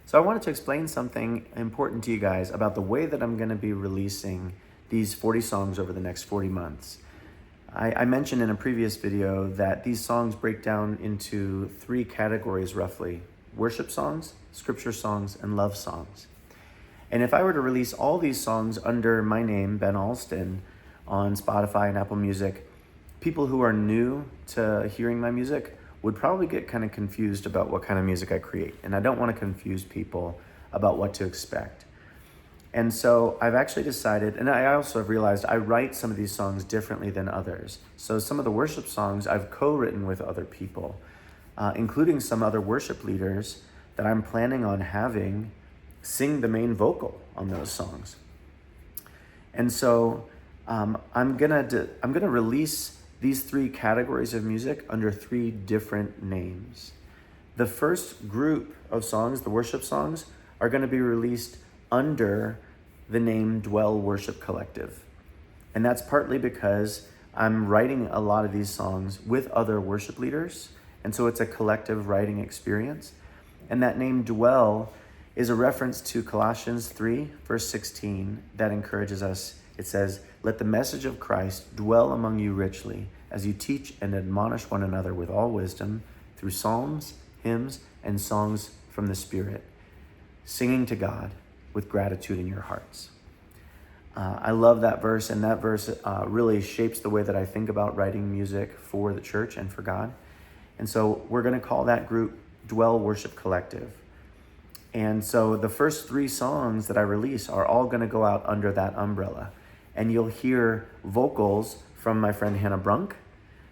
So I wanted to explain something important to you guys about the way that I'm going to be releasing these 40 songs over the next 40 months. I mentioned in a previous video that these songs break down into 3 categories roughly: worship songs, scripture songs, and love songs. And if I were to release all these songs under my name, Ben Alston, on Spotify and Apple Music, people who are new to hearing my music would probably get kind of confused about what kind of music I create. And I don't want to confuse people about what to expect. And so I've actually decided, and I also have realized I write some of these songs differently than others. So some of the worship songs I've co-written with other people, including some other worship leaders that I'm planning on having sing the main vocal on those songs. And so I'm gonna release these 3 categories of music under 3 different names. The first group of songs, the worship songs, are going to be released under the name Dwell Worship Collective. And that's partly because I'm writing a lot of these songs with other worship leaders. And so it's a collective writing experience. And that name Dwell is a reference to Colossians 3, verse 16, that encourages us. It says, "Let the message of Christ dwell among you richly, as you teach and admonish one another with all wisdom, through psalms, hymns, and songs from the Spirit, singing to God with gratitude in your hearts." I love that verse, and that verse really shapes the way that I think about writing music for the church and for God. And so we're going to call that group Dwell Worship Collective. And so the first 3 songs that I release are all going to go out under that umbrella. And you'll hear vocals from my friend Hannah Brunk,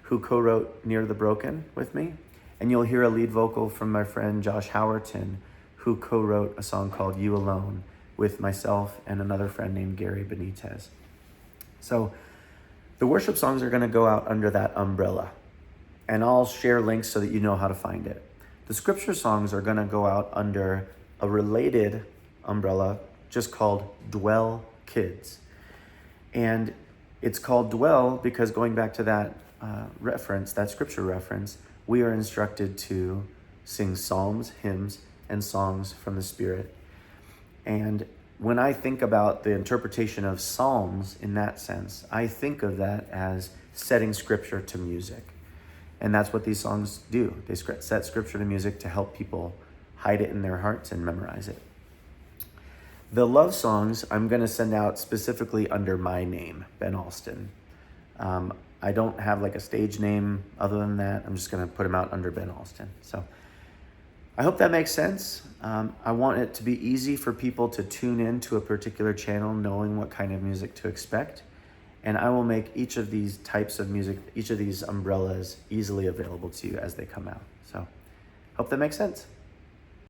who co-wrote Near the Broken with me. And you'll hear a lead vocal from my friend Josh Howerton, who co-wrote a song called You Alone with myself and another friend named Gary Benitez. So the worship songs are going to go out under that umbrella. And I'll share links so that you know how to find it. The scripture songs are going to go out under a related umbrella just called Dwell Kids. And it's called Dwell because, going back to that reference, that scripture reference, we are instructed to sing psalms, hymns, and songs from the Spirit. And when I think about the interpretation of psalms in that sense, I think of that as setting scripture to music. And that's what these songs do. They set scripture to music to help people hide it in their hearts and memorize it. The love songs I'm going to send out specifically under my name, Ben Alston. I don't have like a stage name other than that. I'm just going to put them out under Ben Alston. So I hope that makes sense. I want it to be easy for people to tune in to a particular channel knowing what kind of music to expect. And I will make each of these types of music, each of these umbrellas, easily available to you as they come out. So hope that makes sense.